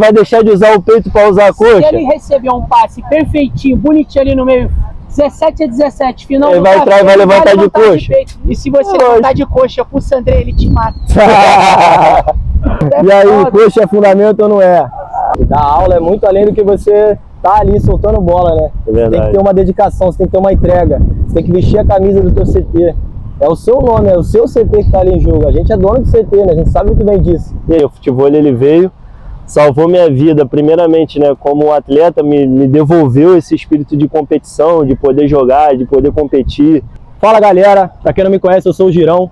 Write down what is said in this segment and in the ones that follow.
vai deixar de usar o peito para usar a coxa? Se ele receber um passe perfeitinho, bonitinho ali no meio, 17-17, final ele do vai entrar e vai levantar de coxa. E se você levantar de coxa pro Sandré, ele te mata. E aí, coxa é fundamento ou não é? E dar aula é muito além do que você tá ali soltando bola, né? É verdade. Você tem que ter uma dedicação, você tem que ter uma entrega, você tem que vestir a camisa do teu CT. É o seu nome, é o seu CT que tá ali em jogo. A gente é dono do CT, né? A gente sabe muito bem disso. E aí, o futebol ele veio, salvou minha vida, primeiramente, né? Como atleta, me devolveu esse espírito de competição, de poder jogar, de poder competir. Fala galera, pra quem não me conhece, eu sou o Girão.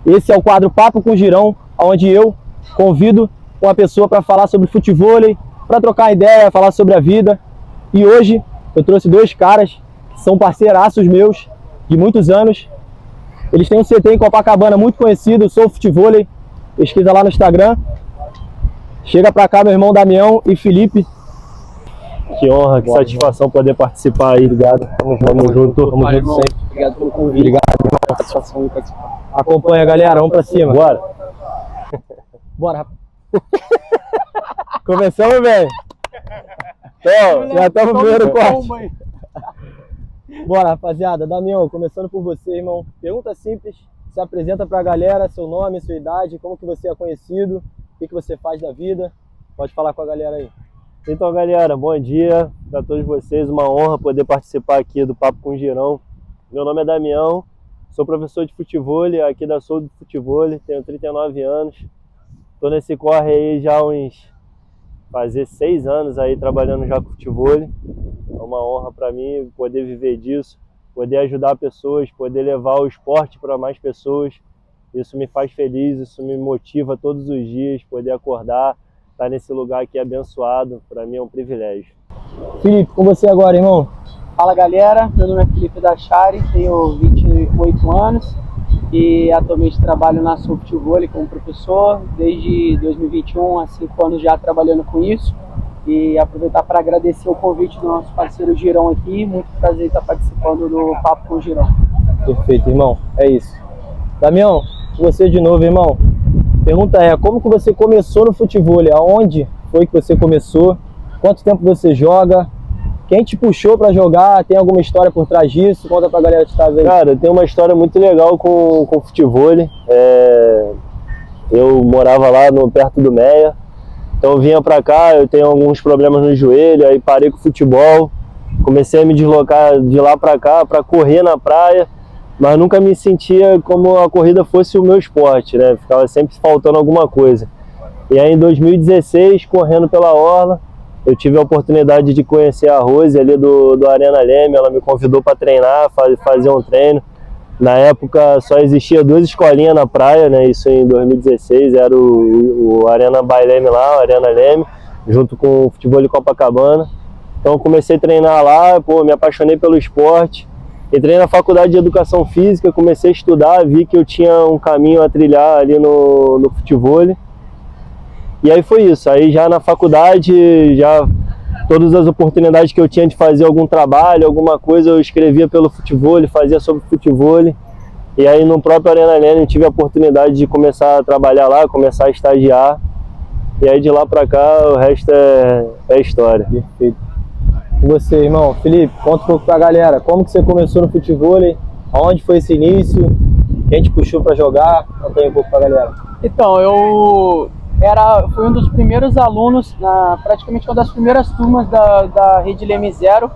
Esse é o quadro Papo com o Girão, onde eu convido uma pessoa para falar sobre futevôlei, para trocar ideia, falar sobre a vida. E hoje eu trouxe dois caras que são parceiraços meus de muitos anos. Eles têm um CT em Copacabana muito conhecido, Sou Futevôlei. Pesquisa lá no Instagram. Chega pra cá meu irmão Damião e Felipe. Que honra, que satisfação poder participar aí. Obrigado. Tamo junto. Tamo junto sempre. Obrigado pelo convite. Obrigado, irmão. Satisfação de participar. Acompanha, galera. Vamos pra cima. Bora. Bora, rapaz. Começamos, velho. Então, já estamos no primeiro corte. Bora, rapaziada. Damião, começando por você, irmão. Pergunta simples. Se apresenta pra galera, seu nome, sua idade, como que você é conhecido, o que você faz da vida. Pode falar com a galera aí. Então, galera, bom dia para todos vocês. Uma honra poder participar aqui do Papo com o Girão. Meu nome é Damião, sou professor de futevôlei aqui da Sou do Futevôlei, tenho 39 anos. Estou nesse corre aí já fazer 6 anos aí trabalhando já com futevôlei. É uma honra para mim poder viver disso, poder ajudar pessoas, poder levar o esporte para mais pessoas. Isso me faz feliz, isso me motiva todos os dias, poder acordar, estar nesse lugar aqui abençoado, para mim é um privilégio. Felipe, com você agora, irmão. Fala galera, meu nome é Felipe Dachari, tenho 28 anos e atualmente trabalho na Sou Futevôlei como professor, desde 2021, há 5 anos já trabalhando com isso. E aproveitar para agradecer o convite do nosso parceiro Girão aqui, muito prazer estar participando do Papo com o Girão. Perfeito, irmão, é isso. Damião, você de novo, irmão. Pergunta é, como que você começou no futevôlei? Aonde foi que você começou? Quanto tempo você joga? Quem te puxou para jogar? Tem alguma história por trás disso? Conta pra galera de casa aí. Cara, tem uma história muito legal com o futevôlei. Eu morava lá perto do Meia, então eu vinha pra cá, eu tenho alguns problemas no joelho, aí parei com o futebol, comecei a me deslocar de lá pra cá pra correr na praia, mas nunca me sentia como a corrida fosse o meu esporte, né? Ficava sempre faltando alguma coisa. E aí em 2016, correndo pela orla, eu tive a oportunidade de conhecer a Rose ali do Arena Leme. Ela me convidou para treinar, fazer um treino. Na época só existia 2 escolinhas na praia, né? Isso em 2016, era o Arena Baileme lá, o Arena Leme, junto com o Futevôlei Copacabana. Então eu comecei a treinar lá, me apaixonei pelo esporte. Entrei na faculdade de Educação Física, comecei a estudar, vi que eu tinha um caminho a trilhar ali no futevôlei. E aí foi isso, aí já na faculdade, já todas as oportunidades que eu tinha de fazer algum trabalho, alguma coisa, eu escrevia pelo futevôlei, fazia sobre futevôlei. E aí no próprio Arena Leme eu tive a oportunidade de começar a trabalhar lá, começar a estagiar. E aí de lá pra cá o resto é história. Perfeito. E você, irmão? Felipe, conta um pouco pra galera, como que você começou no futevôlei? Aonde foi esse início? Quem te puxou pra jogar? Conta aí um pouco pra galera. Então, fui um dos primeiros alunos, praticamente uma das primeiras turmas da Rede Leme Zero,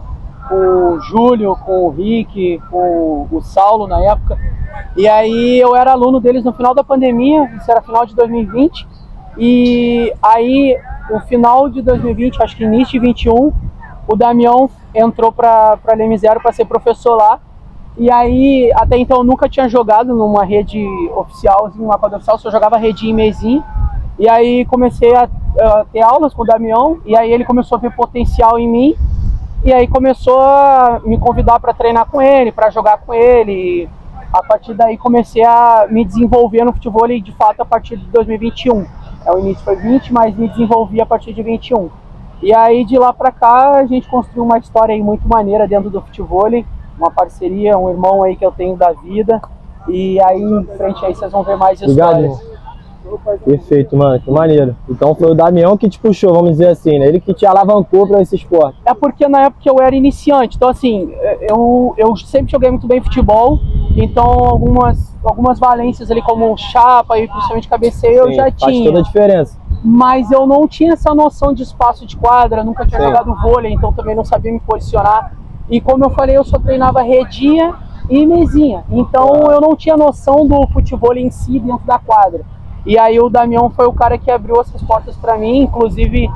com o Júlio, com o Rick, com o Saulo na época. E aí eu era aluno deles no final da pandemia, isso era final de 2020. E aí, no final de 2020, acho que início de 2021, o Damião entrou para Leme Zero para ser professor lá. E aí, até então eu nunca tinha jogado numa rede oficial, numa quadra oficial, só jogava redinho e mesinho. E aí comecei a ter aulas com o Damião, e aí ele começou a ver potencial em mim, e aí começou a me convidar para treinar com ele, para jogar com ele. E a partir daí comecei a me desenvolver no futevôlei de fato a partir de 2021. O início foi 20, mas me desenvolvi a partir de 21. E aí de lá para cá a gente construiu uma história aí muito maneira dentro do futevôlei, uma parceria, um irmão aí que eu tenho da vida. E aí em frente aí vocês vão ver mais histórias. Obrigado. Perfeito, mano, que maneiro. Então foi o Damião que te puxou, vamos dizer assim, né? Ele que te alavancou para esse esporte. É porque na época eu era iniciante, então assim, eu sempre joguei muito bem futebol, então algumas valências ali como chapa e principalmente cabeceio eu já faz tinha. toda a diferença. Mas eu não tinha essa noção de espaço de quadra, nunca tinha Sim. jogado vôlei, então também não sabia me posicionar. E como eu falei, eu só treinava redinha e mesinha, então eu não tinha noção do futebol em si dentro da quadra. E aí o Damião foi o cara que abriu essas portas para mim, inclusive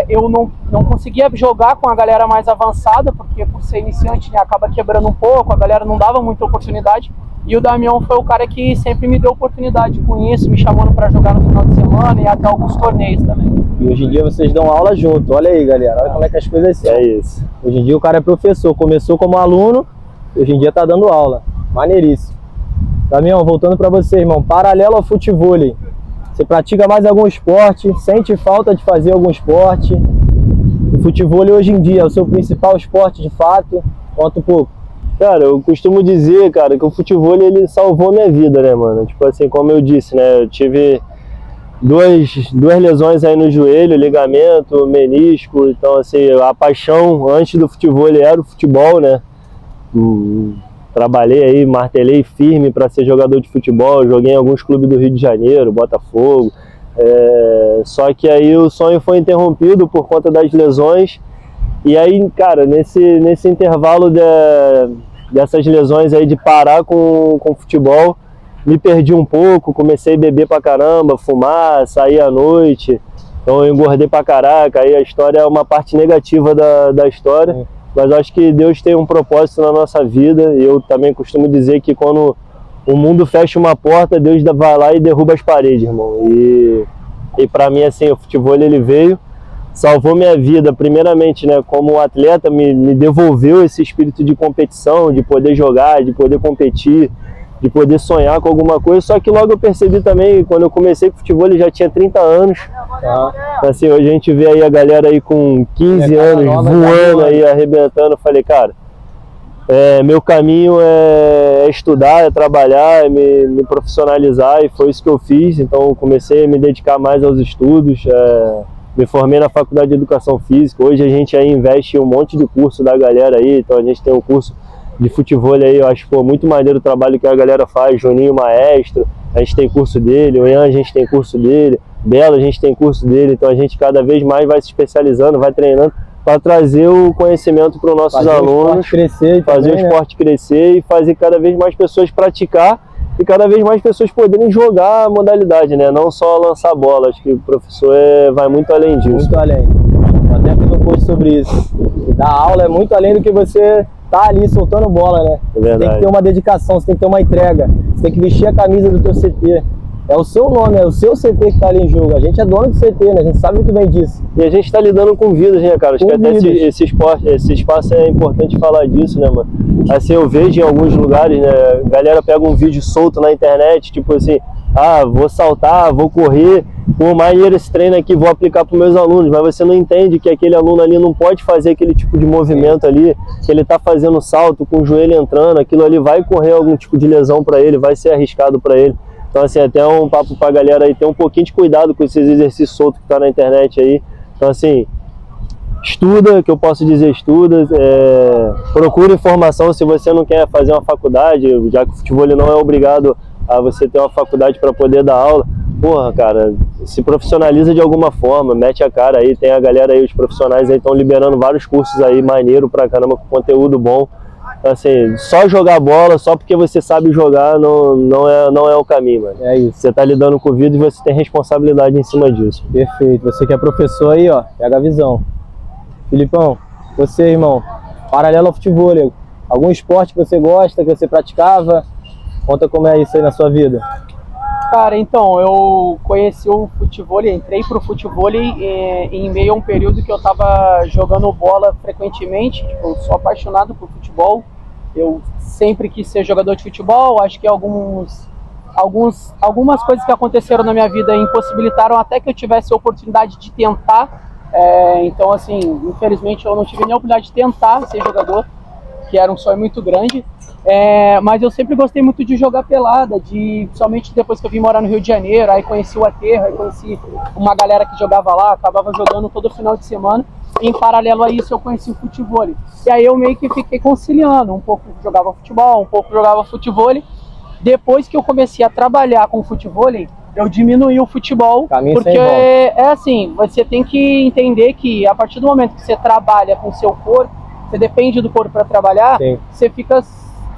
eu não conseguia jogar com a galera mais avançada, porque por ser iniciante, né, acaba quebrando um pouco, a galera não dava muita oportunidade, e o Damião foi o cara que sempre me deu oportunidade com isso, me chamando para jogar no final de semana e até alguns torneios também. E hoje em dia vocês dão aula junto, olha aí, galera, olha como é que as coisas são. É isso. Hoje em dia o cara é professor, começou como aluno, hoje em dia tá dando aula, maneiríssimo. Damião, voltando para você, irmão, paralelo ao futevôlei, você pratica mais algum esporte? Sente falta de fazer algum esporte? O futevôlei hoje em dia é o seu principal esporte de fato? Conta um pouco. Cara, eu costumo dizer, cara, que o futevôlei ele salvou minha vida, né, mano? Tipo assim, como eu disse, né, eu tive duas lesões aí no joelho, ligamento, menisco, então assim, a paixão antes do futevôlei era o futebol, né? Trabalhei aí, martelei firme para ser jogador de futebol, joguei em alguns clubes do Rio de Janeiro, Botafogo, só que aí o sonho foi interrompido por conta das lesões, e aí, cara, nesse intervalo dessas lesões aí de parar com o futebol, me perdi um pouco, comecei a beber pra caramba, fumar, sair à noite, então eu engordei pra caraca, aí a história é uma parte negativa da história. Mas acho que Deus tem um propósito na nossa vida, e eu também costumo dizer que quando o mundo fecha uma porta, Deus vai lá e derruba as paredes, irmão. E para mim, assim, o futebol ele veio, salvou minha vida, primeiramente, né, como atleta, me devolveu esse espírito de competição, de poder jogar, de poder competir, de poder sonhar com alguma coisa, só que logo eu percebi também, quando eu comecei com futebol, ele já tinha 30 anos, assim, hoje a gente vê aí a galera aí com 15 anos, voando aí, arrebentando, eu falei, cara, meu caminho é estudar, é trabalhar, é me profissionalizar, e foi isso que eu fiz, então eu comecei a me dedicar mais aos estudos, me formei na Faculdade de Educação Física, hoje a gente aí investe em um monte de curso da galera aí, então a gente tem um curso de futevôlei aí, eu acho muito maneiro o trabalho que a galera faz, Juninho Maestro, a gente tem curso dele, o Ian a gente tem curso dele, Belo a gente tem curso dele, então a gente cada vez mais vai se especializando, vai treinando para trazer o conhecimento para os nossos alunos, fazer o esporte crescer e fazer cada vez mais pessoas praticar e cada vez mais pessoas poderem jogar a modalidade, né? Não só lançar bola, acho que o professor vai muito além disso. Muito além, eu até fiz um post sobre isso, e dar aula é muito além do que você tá ali soltando bola, né? É verdade. Você tem que ter uma dedicação, você tem que ter uma entrega, você tem que vestir a camisa do teu CT. É o seu nome, é o seu CT que tá ali em jogo. A gente é dono do CT, né? A gente sabe muito bem disso. E a gente tá lidando com vidas, né, cara? Acho que até esse espaço é importante falar disso, né, mano? Assim, eu vejo em alguns lugares, né? A galera pega um vídeo solto na internet, tipo assim, vou saltar, vou correr, pô, maneiro esse treino aqui, vou aplicar para meus alunos, mas você não entende que aquele aluno ali não pode fazer aquele tipo de movimento ali, que ele tá fazendo salto com o joelho entrando, aquilo ali vai correr algum tipo de lesão para ele, vai ser arriscado para ele. Então, assim, até um papo pra galera aí, ter um pouquinho de cuidado com esses exercícios soltos que tá na internet aí. Então, assim, estuda, que eu posso dizer, estuda, procura informação se você não quer fazer uma faculdade, já que o futebol não é obrigado a você ter uma faculdade para poder dar aula. Porra, cara, se profissionaliza de alguma forma, mete a cara aí, tem a galera aí, os profissionais aí estão liberando vários cursos aí, maneiro pra caramba, com conteúdo bom. Assim, só jogar bola, só porque você sabe jogar, não é o caminho, mano. É isso. Você tá lidando com vida e você tem responsabilidade em cima disso. Perfeito. Você que é professor aí, ó, pega a visão. Filipão, você, irmão, paralelo ao futevôlei, algum esporte que você gosta, que você praticava? Conta como é isso aí na sua vida. Cara, então, eu conheci o futevôlei, entrei pro futevôlei em meio a um período que eu tava jogando bola frequentemente, tipo, eu sou apaixonado por futebol, eu sempre quis ser jogador de futebol, acho que algumas coisas que aconteceram na minha vida impossibilitaram até que eu tivesse a oportunidade de tentar, então assim, infelizmente eu não tive nem a oportunidade de tentar ser jogador, que era um sonho muito grande. Mas eu sempre gostei muito de jogar pelada, somente depois que eu vim morar no Rio de Janeiro, aí conheci o Aterro, aí conheci uma galera que jogava lá, acabava jogando todo final de semana. Em paralelo a isso eu conheci o futebol. E aí eu meio que fiquei conciliando, um pouco jogava futebol, um pouco jogava futebol. Depois que eu comecei a trabalhar com futebol, eu diminuí o futebol, porque assim, você tem que entender que a partir do momento que você trabalha com o seu corpo, você depende do corpo para trabalhar, sim, você fica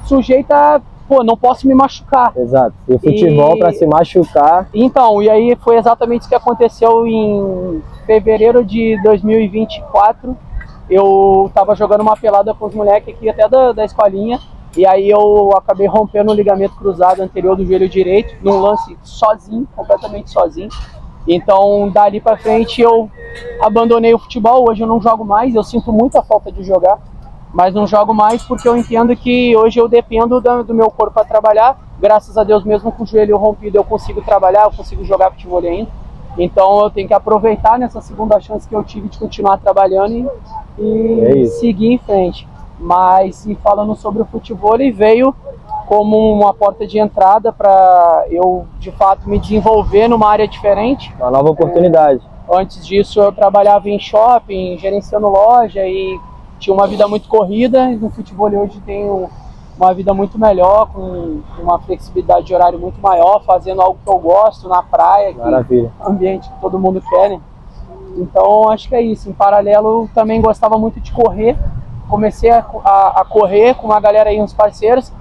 sujeito a, não posso me machucar. Exato. E o futebol para se machucar. Então, e aí foi exatamente isso que aconteceu em fevereiro de 2024. Eu tava jogando uma pelada com os moleques aqui até da escolinha, e aí eu acabei rompendo o ligamento cruzado anterior do joelho direito, num lance sozinho, completamente sozinho. Então, dali pra frente eu abandonei o futebol. Hoje eu não jogo mais, eu sinto muita falta de jogar, mas não jogo mais porque eu entendo que hoje eu dependo do meu corpo para trabalhar. Graças a Deus, mesmo com o joelho rompido, eu consigo trabalhar, eu consigo jogar futebol ainda. Então eu tenho que aproveitar nessa segunda chance que eu tive de continuar trabalhando e seguir em frente. Mas, e falando sobre o futebol, ele veio como uma porta de entrada para eu, de fato, me desenvolver numa área diferente. Uma nova oportunidade. Antes disso, eu trabalhava em shopping, gerenciando loja e tinha uma vida muito corrida. No futebol hoje tenho uma vida muito melhor, com uma flexibilidade de horário muito maior, fazendo algo que eu gosto na praia. Maravilha. Que é um ambiente que todo mundo quer, né? Então, acho que é isso. Em paralelo, eu também gostava muito de correr. Comecei a correr com uma galera aí, uns parceiros,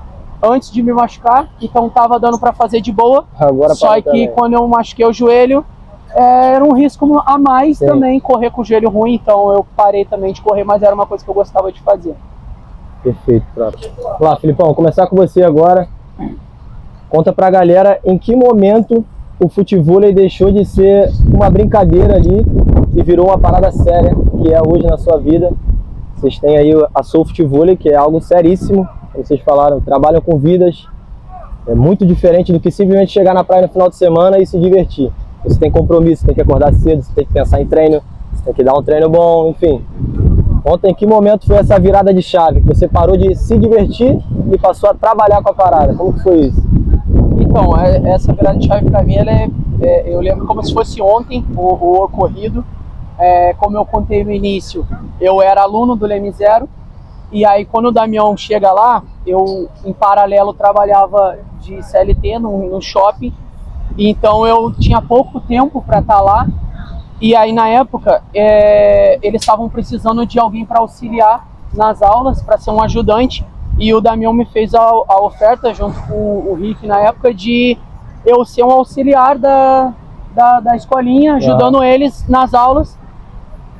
antes de me machucar. Então, tava dando para fazer de boa. Agora só que também, quando eu machuquei o joelho, era um risco a mais. Sim. Também correr com o joelho ruim. Então, eu parei também de correr, mas era uma coisa que eu gostava de fazer. Perfeito, próprio. Vamos lá, Filipão, vou começar com você agora. Conta pra galera em que momento o futebol deixou de ser uma brincadeira ali e virou uma parada séria, que é hoje na sua vida. Vocês têm aí a Soul Futebol, que é algo seríssimo, como vocês falaram, trabalham com vidas. É muito diferente do que simplesmente chegar na praia no final de semana e se divertir. Você tem compromisso, você tem que acordar cedo, você tem que pensar em treino, você tem que dar um treino bom, enfim. Conta em que momento foi essa virada de chave, que você parou de se divertir e passou a trabalhar com a parada. Como que foi isso? Então, essa virada de chave pra mim, eu lembro como se fosse ontem o ocorrido. Como eu contei no início, eu era aluno do Leme Zero, e aí quando o Damião chega lá, eu em paralelo trabalhava de CLT no shopping, então eu tinha pouco tempo para estar lá. E aí, na época, eles estavam precisando de alguém para auxiliar nas aulas, para ser um ajudante. E o Damião me fez a oferta, junto com o Rick, na época, de eu ser um auxiliar da escolinha, ajudando eles nas aulas.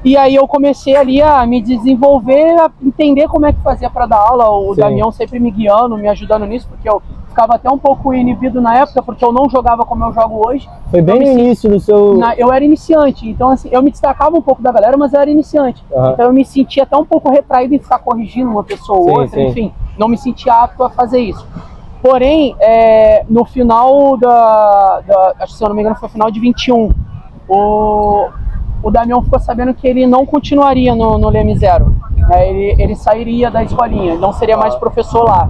E aí eu comecei ali a me desenvolver, a entender como é que fazia para dar aula. O Damião sempre me guiando, me ajudando nisso, porque eu ficava até um pouco inibido na época, porque eu não jogava como eu jogo hoje. Foi bem no início do seu... Eu era iniciante, então assim, eu me destacava um pouco da galera, mas eu era iniciante. Então eu me sentia até um pouco retraído em ficar corrigindo uma pessoa ou outra, enfim, não me sentia apto a fazer isso. Porém, no final acho que se eu não me engano foi final de 21, o Damião ficou sabendo que ele não continuaria no Leme Zero. Ele sairia da escolinha, ele não seria mais professor lá.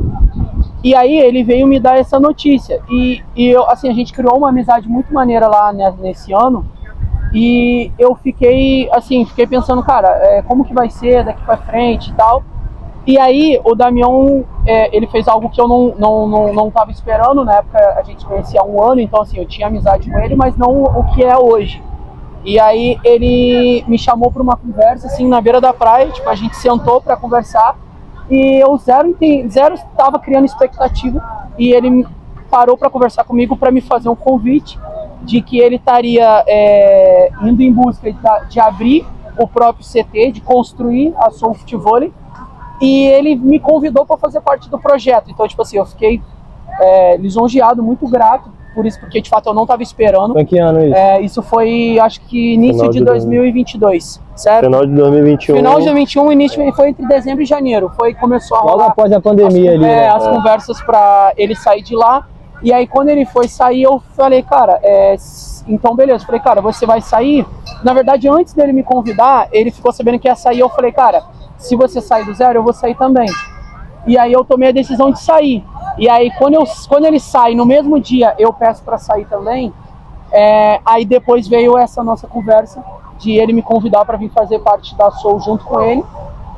E aí ele veio me dar essa notícia. E eu, assim, a gente criou uma amizade muito maneira lá nesse ano. E eu fiquei pensando, cara, como que vai ser daqui pra frente e tal. E aí o Damião, ele fez algo que eu não tava esperando. Na época a gente conhecia há um ano, então assim, eu tinha amizade com ele, mas não o que é hoje. E aí ele me chamou para uma conversa, assim, na beira da praia, tipo, a gente sentou para conversar. E eu zero estava criando expectativa, e ele parou para conversar comigo para me fazer um convite de que ele estaria indo em busca de abrir o próprio CT, de construir a Soul Futebol, e ele me convidou para fazer parte do projeto. Então, tipo assim, eu fiquei lisonjeado, muito grato por isso, porque de fato eu não estava esperando. Foi que ano isso? Isso foi, acho que início de 2022, certo? Final de 2021. Final de 2021, início foi entre dezembro e janeiro. Começou a rolar. Logo após a pandemia ali, né? As conversas para ele sair de lá. E aí quando ele foi sair, eu falei, cara, então beleza. Eu falei, cara, você vai sair? Na verdade, antes dele me convidar, ele ficou sabendo que ia sair. Eu falei, cara, se você sair do Zero, eu vou sair também. E aí eu tomei a decisão de sair. E aí quando ele sai, no mesmo dia eu peço para sair também, aí depois veio essa nossa conversa de ele me convidar para vir fazer parte da Soul junto com ele.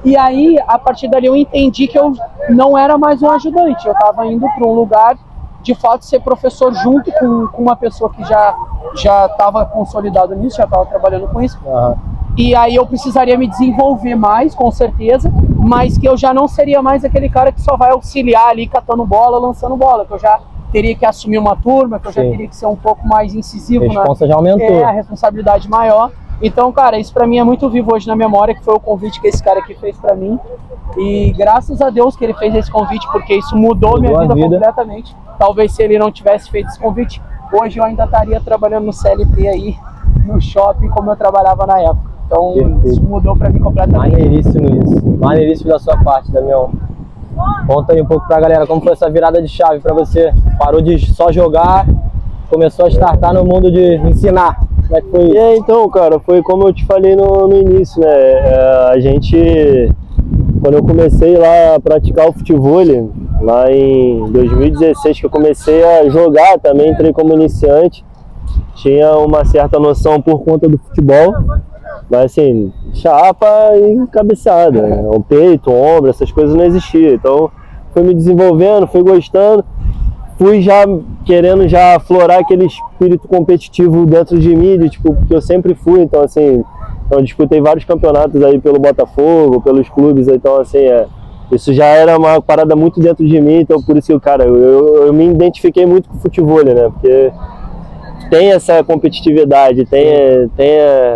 E aí, a partir dali eu entendi que eu não era mais um ajudante, eu estava indo para um lugar, de fato, ser professor junto com uma pessoa que já estava consolidado nisso, já estava trabalhando com isso. Uhum. E aí eu precisaria me desenvolver mais, com certeza, mas que eu já não seria mais aquele cara que só vai auxiliar ali, catando bola, lançando bola, que eu já teria que assumir uma turma, que eu já teria que ser um pouco mais incisivo. A responsa já aumentou. A responsabilidade maior. Então, cara, isso pra mim é muito vivo hoje na memória, que foi o convite que esse cara aqui fez pra mim. E graças a Deus que ele fez esse convite, porque isso mudou minha vida completamente. Talvez se ele não tivesse feito esse convite, hoje eu ainda estaria trabalhando no CLT aí, no shopping, como eu trabalhava na época. Então, isso mudou pra mim completamente. Maneiríssimo isso. Maneiríssimo da sua parte, Damião. Conta aí um pouco pra galera, como foi essa virada de chave pra você? Parou de só jogar, começou a startar no mundo de ensinar. Como é que foi isso? Então, cara, foi como eu te falei no início, né? A gente, quando eu comecei lá a praticar o futevôlei, lá em 2016, que eu comecei a jogar também, entrei como iniciante, tinha uma certa noção por conta do futebol, mas assim, chapa e cabeçada, né? O peito, o ombro, essas coisas não existiam. Então, fui me desenvolvendo, fui gostando. Fui já querendo já aflorar aquele espírito competitivo dentro de mim, tipo, porque eu sempre fui, então assim, eu disputei vários campeonatos aí pelo Botafogo, pelos clubes, então assim, isso já era uma parada muito dentro de mim, então por isso que, cara, eu me identifiquei muito com o futevôlei, né, porque tem essa competitividade, tem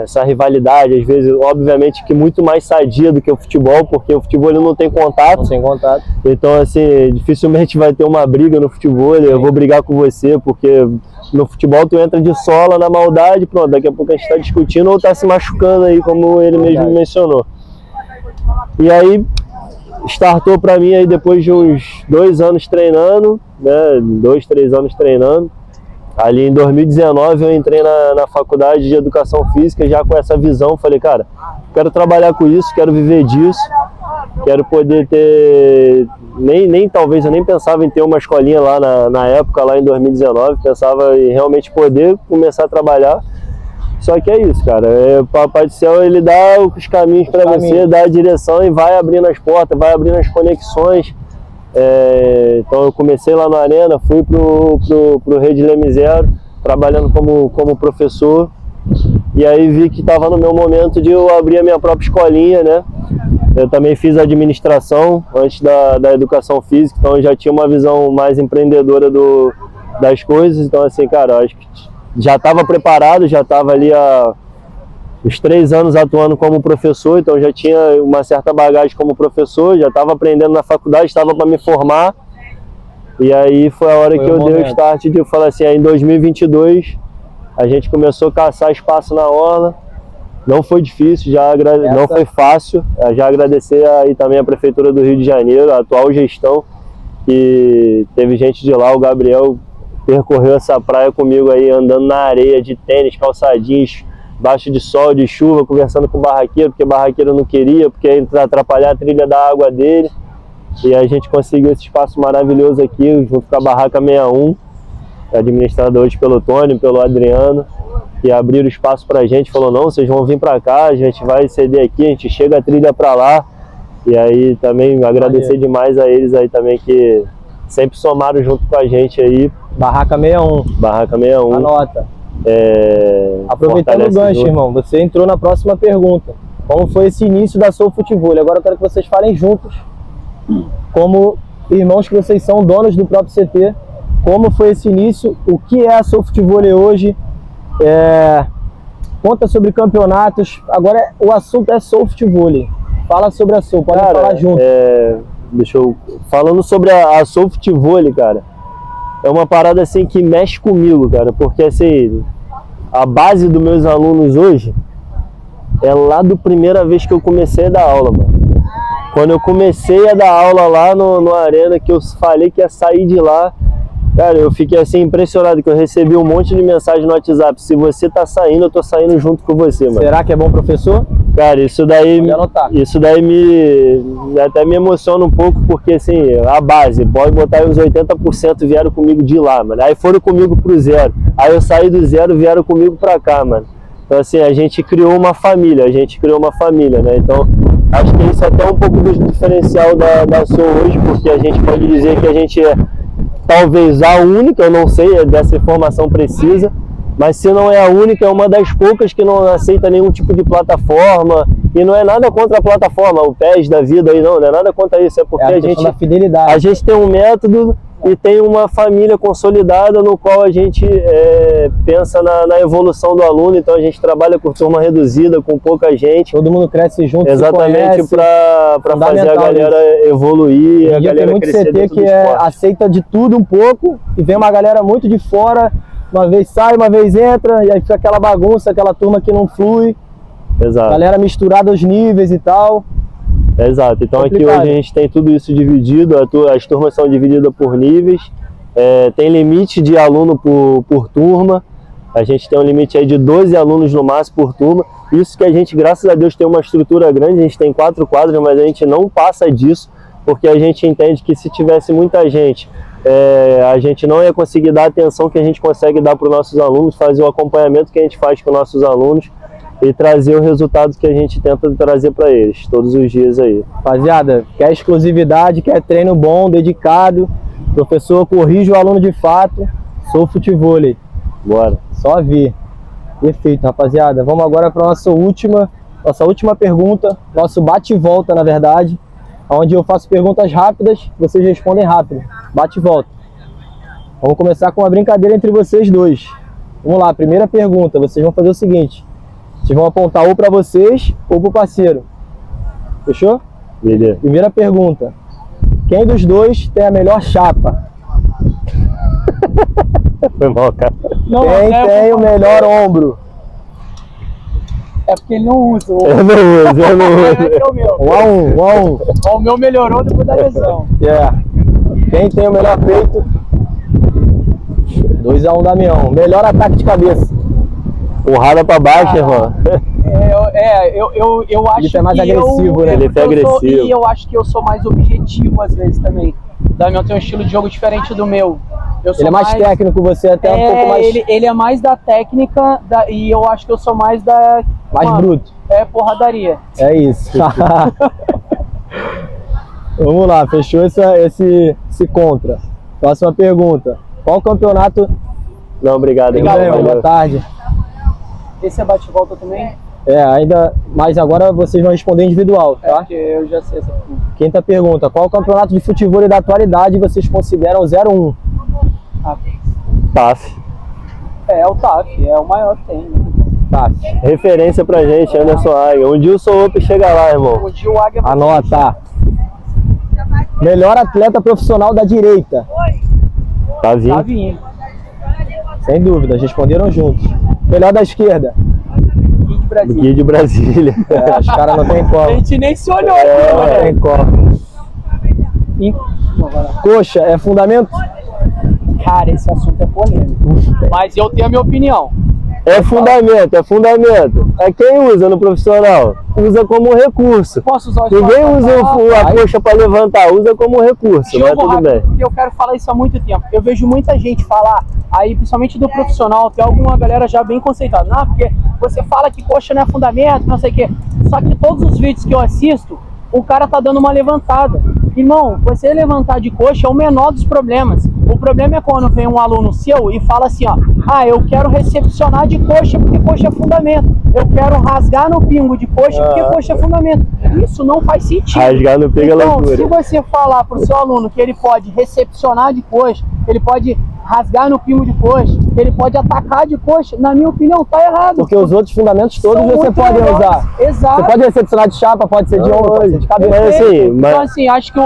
essa rivalidade, às vezes, obviamente, que muito mais sadia do que o futebol, porque o futevôlei não tem contato. Não tem contato. Então, assim, dificilmente vai ter uma briga no futevôlei, eu vou brigar com você, porque no futebol tu entra de sola na maldade, pronto, daqui a pouco a gente tá discutindo ou tá se machucando aí, como ele mesmo mencionou. E aí, startou pra mim aí depois de uns 2 anos treinando, né, 2, 3 anos treinando. Ali em 2019 eu entrei na faculdade de Educação Física já com essa visão, falei, cara, quero trabalhar com isso, quero viver disso, quero poder ter, talvez eu nem pensava em ter uma escolinha lá na época, lá em 2019, pensava em realmente poder começar a trabalhar, só que é isso, cara, o Papai do Céu, ele dá os caminhos para você, dá a direção e vai abrindo as portas, vai abrindo as conexões. Então eu comecei lá no Arena, fui pro Rede Leme Zero, trabalhando como professor, e aí vi que estava no meu momento de eu abrir a minha própria escolinha, né? Eu também fiz administração antes da educação física, então eu já tinha uma visão mais empreendedora das coisas, então assim, cara, eu acho que já estava preparado, já estava ali os 3 anos atuando como professor, então já tinha uma certa bagagem como professor, já estava aprendendo na faculdade, estava para me formar. E aí foi a hora que eu dei o start de falar assim, aí em 2022 a gente começou a caçar espaço na orla. Não foi difícil, não foi fácil. Já agradecer aí também a Prefeitura do Rio de Janeiro, a atual gestão, que teve gente de lá, o Gabriel percorreu essa praia comigo aí, andando na areia de tênis, calçadinhos, baixo de sol, de chuva, conversando com o barraqueiro, porque o barraqueiro não queria, porque ia atrapalhar a trilha da água dele. E a gente conseguiu esse espaço maravilhoso aqui, junto com a Barraca 61, administrada hoje pelo Tony, pelo Adriano, e abriram espaço pra gente, falou, não, vocês vão vir pra cá, a gente vai ceder aqui, a gente chega a trilha pra lá. E aí também agradecer demais a eles aí também, que sempre somaram junto com a gente aí. Barraca 61. Barraca 61. Anota. Aproveitando o gancho, irmão, você entrou na próxima pergunta. Como foi esse início da Soul Futevôlei? Agora eu quero que vocês falem juntos, como irmãos que vocês são, donos do próprio CT, como foi esse início, o que é a Soul Futevôlei hoje, conta sobre campeonatos. Agora o assunto é Soul Futevôlei. Fala sobre a Soul, pode falar junto. Falando sobre a Soul Futevôlei, cara, é uma parada assim que mexe comigo, cara, porque assim, a base dos meus alunos hoje é lá da primeira vez que eu comecei a dar aula, mano. Quando eu comecei a dar aula lá no Arena, que eu falei que ia sair de lá, cara, eu fiquei assim impressionado, que eu recebi um monte de mensagem no WhatsApp, se você tá saindo, eu tô saindo junto com você, mano. Será que é bom professor? Cara, isso daí até me emociona um pouco, porque assim, a base, pode botar aí uns 80% vieram comigo de lá, mano. Aí foram comigo pro zero. Aí eu saí do zero, vieram comigo pra cá, mano. Então assim, a gente criou uma família, né? Então, acho que isso é até um pouco do diferencial da SOU hoje, porque a gente pode dizer que a gente é talvez a única, eu não sei dessa informação precisa, mas se não é a única, é uma das poucas que não aceita nenhum tipo de plataforma, e não é nada contra a plataforma, o PES da vida aí, não é nada contra isso, é porque a gente tem um método e tem uma família consolidada no qual a gente pensa na evolução do aluno, então a gente trabalha com turma reduzida, com pouca gente. Todo mundo cresce junto, exatamente, para fazer a galera evoluir, a galera crescer dentro do esporte. Aceita de tudo um pouco, e vem uma galera muito de fora, uma vez sai, uma vez entra, e aí fica aquela bagunça, aquela turma que não flui. Exato. Galera misturada aos níveis e tal. Exato, então aqui hoje a gente tem tudo isso dividido, as turmas são divididas por níveis, tem limite de aluno por turma, a gente tem um limite aí de 12 alunos no máximo por turma, isso que a gente, graças a Deus, tem uma estrutura grande, a gente tem 4 quadras, mas a gente não passa disso, porque a gente entende que se tivesse muita gente, a gente não ia conseguir dar a atenção que a gente consegue dar para os nossos alunos, fazer o acompanhamento que a gente faz com os nossos alunos e trazer o resultado que a gente tenta trazer para eles todos os dias aí. Rapaziada, quer exclusividade, quer treino bom, dedicado, professor corrige o aluno de fato, sou futevôlei. Bora. Só vir. Perfeito, rapaziada. Vamos agora para nossa última pergunta, nosso bate e volta, na verdade, onde eu faço perguntas rápidas, vocês respondem rápido. Bate e volta. Vamos começar com uma brincadeira entre vocês dois. Vamos lá, primeira pergunta. Vocês vão fazer o seguinte: vocês vão apontar ou para vocês ou para o parceiro. Fechou? Beleza. Primeira pergunta: quem dos dois tem a melhor chapa? Foi mal, cara. Quem tem o melhor ombro? É porque ele não usa. Eu não uso. É o meu. 1 a 1. O meu melhorou depois da lesão. Quem tem o melhor peito? 2 a 1, Damião. Melhor ataque de cabeça? Porrada pra baixo, irmão. Eu acho ele é mais agressivo, né? Ele é agressivo. E eu acho que eu sou mais objetivo às vezes também. O Damião tem um estilo de jogo diferente do meu. Ele é mais técnico, você até um pouco mais... Ele é mais da técnica e eu acho que eu sou mais da... Mais bruto. Porradaria. É isso. Vamos lá, fechou esse contra. Próxima pergunta. Qual campeonato... Não, obrigado. Boa tarde. Esse é bate-volta também? Ainda, mas agora vocês vão responder individual, tá? Porque eu já sei essa pergunta. Quinta pergunta: qual campeonato de futebol da atualidade vocês consideram 0-1? TAF. O TAF, é o maior que tem, né? TAF. Referência pra gente, Anderson Águia. Um dia o Sou Open chega lá, irmão. Um dia o Águia... Anota. Melhor atleta profissional da direita? Tavinho. Sem dúvida, responderam juntos. Melhor da esquerda? Gui de Brasília. Os caras não tem como. A gente nem se olhou aqui, não tem como. Coxa é fundamento? Cara, esse assunto é polêmico. Mas eu tenho a minha opinião. É fundamento. É quem usa no profissional. Usa como recurso. Posso usar o Ninguém usa a coxa para levantar, usa como recurso, mas tudo bem. Porque eu quero falar isso há muito tempo. Eu vejo muita gente falar, aí principalmente do profissional, tem alguma galera já bem conceitada. Não, porque você fala que coxa não é fundamento, não sei o quê. Só que todos os vídeos que eu assisto, o cara tá dando uma levantada. Irmão, você levantar de coxa é o menor dos problemas. O problema é quando vem um aluno seu e fala assim, ó, eu quero recepcionar de coxa porque coxa é fundamento. Eu quero rasgar no pingo de coxa porque coxa é fundamento. Isso não faz sentido. Rasgar no pingo é loucura. Se você falar pro seu aluno que ele pode recepcionar de coxa, ele pode rasgar no pingo de coxa, ele pode atacar de coxa, na minha opinião, tá errado. Porque os outros fundamentos todos você pode usar. Exato. Você pode recepcionar de chapa, pode ser de ombro, pode ser de cabeça. Então assim, acho que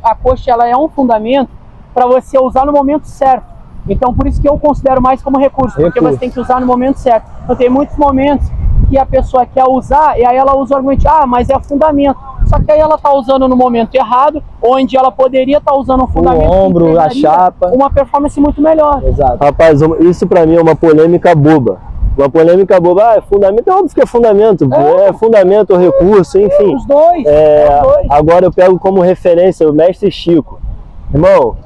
a coxa ela é um fundamento para você usar no momento certo. Então por isso que eu considero mais como recurso, porque você tem que usar no momento certo. Então tem muitos momentos que a pessoa quer usar e aí ela usa o argumento, mas é fundamento. Só que aí ela tá usando no momento errado, onde ela poderia estar usando um fundamento, o ombro, a chapa, uma performance muito melhor. Exato. Rapaz, isso pra mim é uma polêmica boba. Uma polêmica boba, é fundamento, é óbvio que é fundamento, é fundamento, recurso, enfim. Os dois, os dois. Agora eu pego como referência o mestre Chico. Irmão,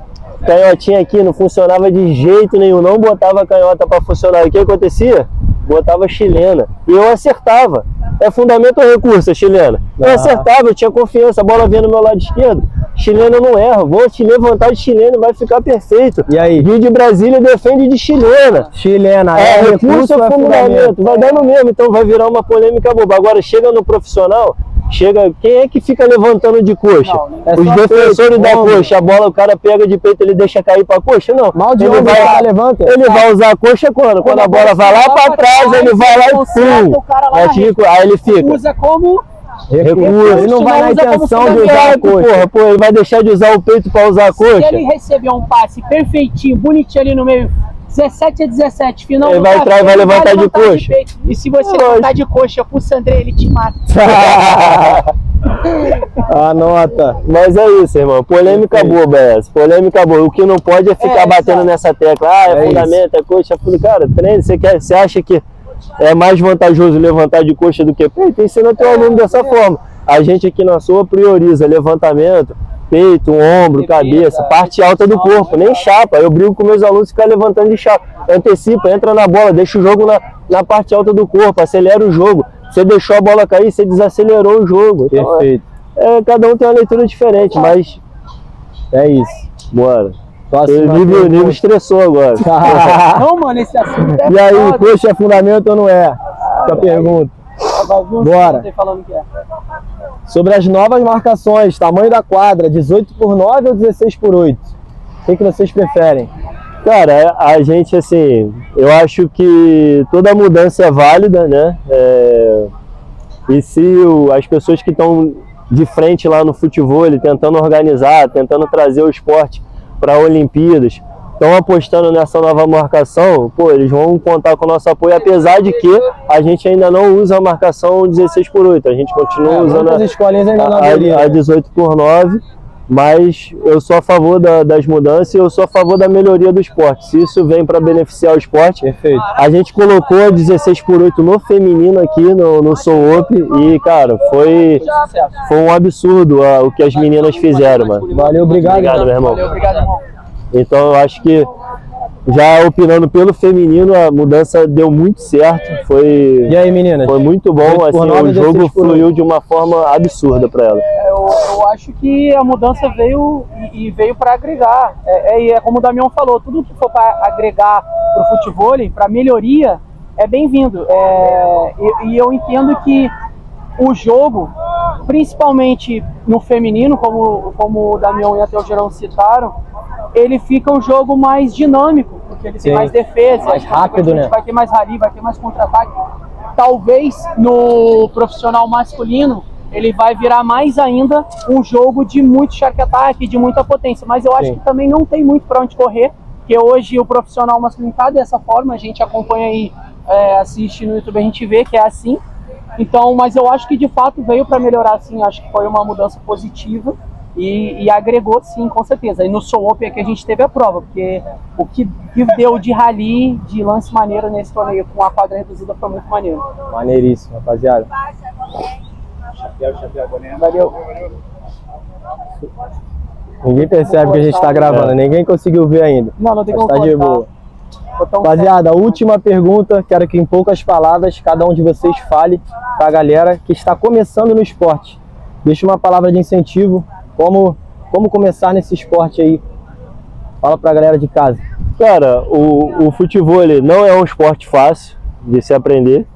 canhotinha aqui não funcionava de jeito nenhum, não botava a canhota para funcionar. O que acontecia? Botava chilena. E eu acertava. É fundamento ou recurso a chilena? Eu acertava, eu tinha confiança, a bola vinha no meu lado esquerdo. Chilena eu não erro, vou te levantar de chilena e vai ficar perfeito. E aí? Rio de Brasília defende de chilena. Chilena, recurso ou fundamento? Vai dar no mesmo, então vai virar uma polêmica boba. Agora chega no profissional, quem é que fica levantando de coxa? Os defensores da coxa, a bola o cara pega de peito, ele deixa cair pra coxa? Não. Mal de onde levanta? Ele vai usar a coxa quando? Quando a bola vai lá pra trás, ele vai lá e pum. Aí ele fica. Usa como recurso. Ele não vai na intenção de usar a coxa. Pô, ele vai deixar de usar o peito pra usar a coxa? Se ele receber um passe perfeitinho, bonitinho ali no meio, 17-17, final ele vai entrar e vai levantar de coxa. E se você levantar de coxa pro Sandré, ele te mata. Anota. Mas é isso, irmão. Polêmica boba é essa. Polêmica boba. O que não pode é ficar batendo nessa tecla. É fundamento, é coxa. Cara, treino, você acha que é mais vantajoso levantar de coxa do que peito? Ensina teu aluno dessa forma. A gente aqui na sua prioriza levantamento, peito, ombro, cabeça, parte alta do corpo, nem chapa. Eu brigo com meus alunos ficar levantando de chapa. Antecipa, entra na bola, deixa o jogo na parte alta do corpo, acelera o jogo. Você deixou a bola cair, você desacelerou o jogo. Perfeito. Então, cada um tem uma leitura diferente, mas é isso. Bora. O nível estressou agora. Não, mano, esse assunto E aí, coxa é fundamento ou não é? Fica a pergunta. Bora. Sobre as novas marcações, tamanho da quadra, 18x9 ou 16x8? O que vocês preferem? Cara, a gente, assim, eu acho que toda mudança é válida, né? E se as pessoas que estão de frente lá no futebol, tentando organizar, tentando trazer o esporte para Olimpíadas, estão apostando nessa nova marcação, pô, eles vão contar com o nosso apoio, apesar de que a gente ainda não usa a marcação 16x8, a gente continua usando a 18x9, mas eu sou a favor das mudanças e eu sou a favor da melhoria do esporte. Se isso vem para beneficiar o esporte, perfeito. A gente colocou a 16x8 no feminino aqui no Soop e, cara, foi um absurdo o que as meninas fizeram, mano. Valeu, obrigado. Obrigado, meu irmão. Valeu, obrigado, irmão. Então eu acho que, já opinando pelo feminino, a mudança deu muito certo. E aí, meninas? Foi muito bom, assim, o jogo fluiu de uma forma absurda para ela. Eu acho que a mudança veio para agregar. É como o Damião falou, tudo que for para agregar para o futebol, para melhoria, é bem-vindo. E eu entendo que o jogo, principalmente no feminino, como o Damião e até o Gerão citaram, ele fica um jogo mais dinâmico, porque ele tem mais defesa, mais rápido, né? Vai ter mais rally, vai ter mais contra-ataque. Talvez no profissional masculino ele vai virar mais ainda um jogo de muito charque-ataque, de muita potência, mas eu acho que também não tem muito para onde correr, porque hoje o profissional masculino está dessa forma, a gente acompanha aí, assiste no YouTube, a gente vê que é assim. Então, mas eu acho que de fato veio para melhorar, sim, acho que foi uma mudança positiva. E agregou, sim, com certeza. E no Soop é que a gente teve a prova, porque o que deu de rally, de lance maneiro nesse torneio com a quadra reduzida foi muito maneiro. Maneiríssimo, rapaziada. Valeu. Ninguém percebe que a gente tá gravando, ninguém conseguiu ver ainda. Não tem como tá de boa. Rapaziada, a última pergunta, quero que em poucas palavras cada um de vocês fale pra galera que está começando no esporte. Deixa uma palavra de incentivo. Como começar nesse esporte aí? Fala pra galera de casa. Cara, o futebol não é um esporte fácil de se aprender,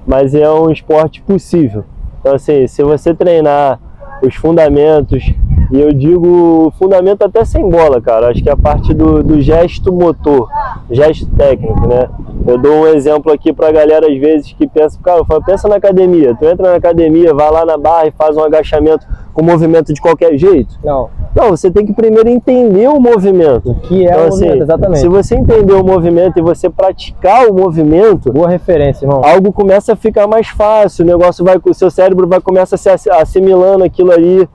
mas é um esporte possível. Então, assim, se você treinar os fundamentos, e eu digo fundamento até sem bola, cara, acho que a parte do gesto motor, gesto técnico, né? Eu dou um exemplo aqui pra galera às vezes que pensa, cara, eu falo, pensa na academia, tu entra na academia, vai lá na barra e faz um agachamento com movimento de qualquer jeito. Não, você tem que primeiro entender o movimento. O que é então, o movimento, assim, exatamente. Se você entender o movimento e você praticar o movimento, boa referência, irmão. Algo começa a ficar mais fácil, o negócio o seu cérebro vai começar a se assimilando aquilo ali.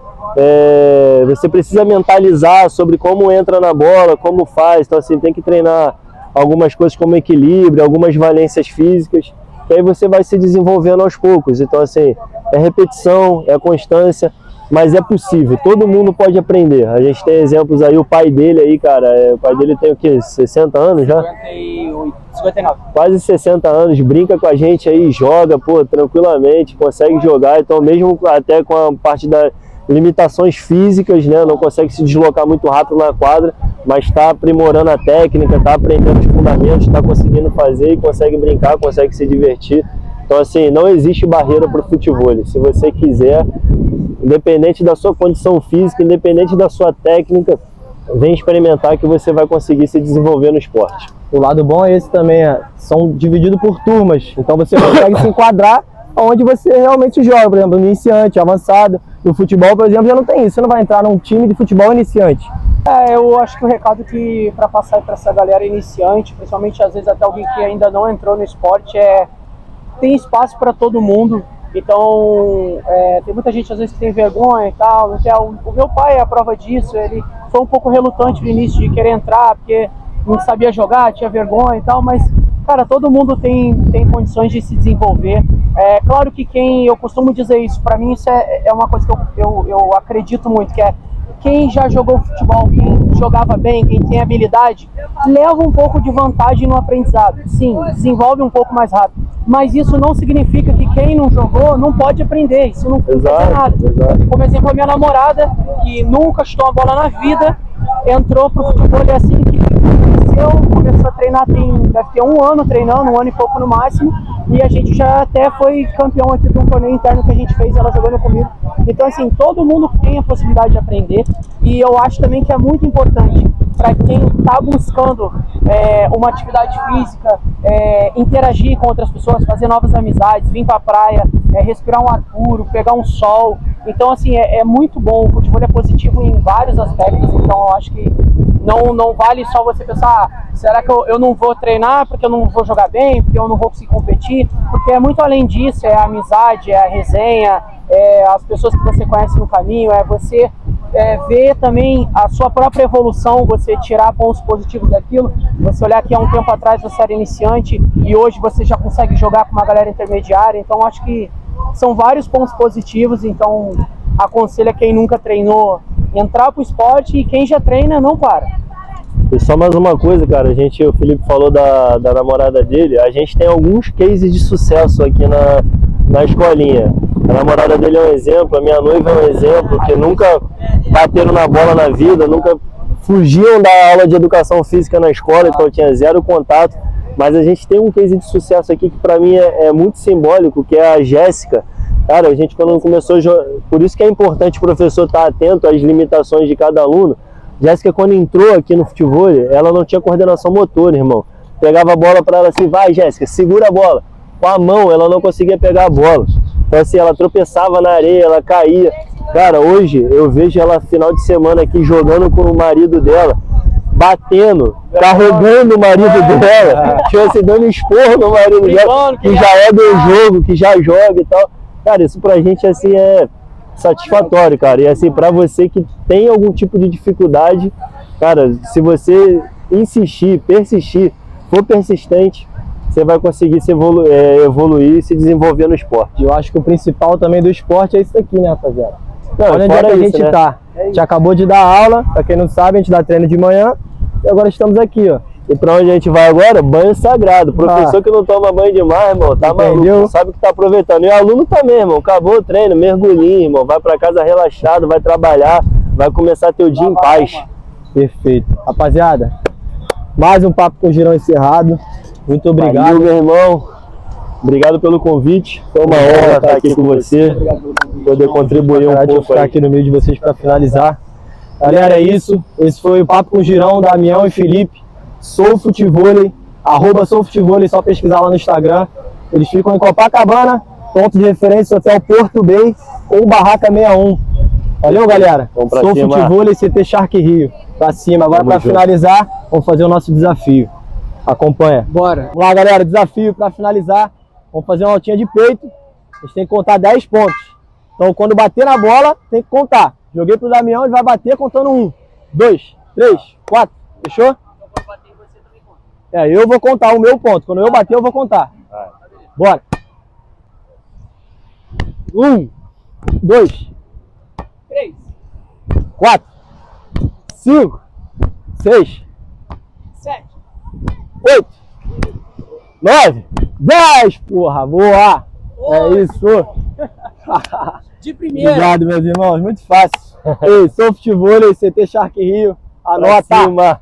Você precisa mentalizar sobre como entra na bola, como faz. Então, assim, tem que treinar algumas coisas como equilíbrio, algumas valências físicas, que aí você vai se desenvolvendo aos poucos. Então, assim, é repetição, é constância, mas é possível, todo mundo pode aprender. A gente tem exemplos aí, o pai dele aí, cara, o pai dele tem o quê? 60 anos já? 59. Quase 60 anos, brinca com a gente aí, joga, pô, tranquilamente, consegue jogar. Então, mesmo até com a parte das limitações físicas, né, não consegue se deslocar muito rápido na quadra, mas está aprimorando a técnica, está aprendendo os fundamentos, está conseguindo fazer e consegue brincar, consegue se divertir. Então, assim, não existe barreira para o futebol. Se você quiser, independente da sua condição física, independente da sua técnica, vem experimentar que você vai conseguir se desenvolver no esporte. O lado bom é esse também, são divididos por turmas, então você consegue se enquadrar onde você realmente joga, por exemplo, no iniciante, avançado. No futebol, por exemplo, já não tem isso, você não vai entrar num time de futebol iniciante. Eu acho que o recado que para passar para essa galera iniciante, principalmente às vezes até alguém que ainda não entrou no esporte, tem espaço para todo mundo. Então, tem muita gente às vezes que tem vergonha e tal. O meu pai é a prova disso, ele foi um pouco relutante no início de querer entrar, porque não sabia jogar, tinha vergonha e tal, mas, cara, todo mundo tem condições de se desenvolver. Claro que eu costumo dizer isso, para mim isso é uma coisa que eu acredito muito, que quem já jogou futebol, quem jogava bem, quem tem habilidade, leva um pouco de vantagem no aprendizado. Sim, desenvolve um pouco mais rápido. Mas isso não significa que quem não jogou não pode aprender. Isso não quer dizer nada. Exato. Como exemplo, a minha namorada, que nunca chutou a bola na vida, entrou pro futebol e assim que começou a treinar, deve ter um ano treinando, um ano e pouco no máximo, e a gente já até foi campeão aqui de um torneio interno que a gente fez, ela jogando comigo. Então, assim, todo mundo tem a possibilidade de aprender, e eu acho também que é muito importante para quem está buscando uma atividade física, interagir com outras pessoas, fazer novas amizades, vir para a praia, respirar um ar puro, pegar um sol. Então, assim, é muito bom. O futebol é positivo em vários aspectos, então eu acho que não vale só você pensar, será que eu não vou treinar porque eu não vou jogar bem, porque eu não vou conseguir competir? Porque é muito além disso, é a amizade, é a resenha, as pessoas que você conhece no caminho, você ver também a sua própria evolução, você tirar pontos positivos daquilo, você olhar que há um tempo atrás você era iniciante e hoje você já consegue jogar com uma galera intermediária. Então acho que são vários pontos positivos, então aconselho a quem nunca treinou entrar pro esporte, e quem já treina não para. E só mais uma coisa, cara, o Felipe falou da namorada dele, a gente tem alguns cases de sucesso aqui na escolinha. A namorada dele é um exemplo, a minha noiva é um exemplo, que nunca bateram na bola na vida, nunca fugiam da aula de educação física na escola, então tinha zero contato. Mas a gente tem um case de sucesso aqui que para mim é muito simbólico, que é a Jéssica. Cara, a gente quando começou, por isso que é importante o professor estar atento às limitações de cada aluno. Jéssica, quando entrou aqui no futebol, ela não tinha coordenação motora, irmão. Pegava a bola para ela assim, vai Jéssica, segura a bola. Com a mão, ela não conseguia pegar a bola. Então assim, ela tropeçava na areia, ela caía. Cara, hoje eu vejo ela final de semana aqui jogando com o marido dela, batendo, carregando o marido dela, tipo assim, dando esporro no marido dela, que já é do jogo, que já joga e tal. Cara, isso pra gente assim é satisfatório, cara. E assim, pra você que tem algum tipo de dificuldade, cara, se você insistir, persistir, for persistente, você vai conseguir se evoluir e se desenvolver no esporte. Eu acho que o principal também do esporte é isso aqui, né, rapaziada? Olha onde fora a isso, gente né? tá. A gente acabou de dar aula, pra quem não sabe, a gente dá treino de manhã, e agora estamos aqui, ó. E pra onde a gente vai agora? Banho sagrado. Professor que não toma banho demais, irmão, tá maluco, não sabe que tá aproveitando. E o aluno também, irmão, acabou o treino, mergulhinho, irmão, vai pra casa relaxado, vai trabalhar, vai começar teu dia em paz. Perfeito. Rapaziada, mais um Papo com o Girão encerrado. Muito obrigado. Valeu, meu irmão. Obrigado pelo convite. Foi uma honra estar aqui com você, poder contribuir um pouco. Eu ficar aqui no meio de vocês para finalizar. Galera, é isso. Esse foi o Papo com o Girão, Damião e Felipe. Sou Futevôlei, @soufutevôlei, só pesquisar lá no Instagram. Eles ficam em Copacabana, ponto de referência, Hotel Porto Bay ou Barraca 61. Valeu, galera. Sou Futevôlei, CT Shark Rio. Pra cima. Agora, para finalizar, vamos fazer o nosso desafio. Acompanha. Bora. Vamos lá, galera. Desafio para finalizar. Vamos fazer uma altinha de peito. A gente tem que contar 10 pontos. Então, quando bater na bola, tem que contar. Joguei pro Damião, ele vai bater contando 1, 2, 3, 4. Fechou? Eu vou contar o meu ponto. Quando eu bater, eu vou contar. Vai. Bora. 1, 2, 3, 4, 5, 6, 7. 8, 9, 10, porra, boa! É isso! De primeira. Obrigado, meus irmãos, muito fácil. Ei, sou Futevôlei, CT Shark Rio, anota! Pra cima.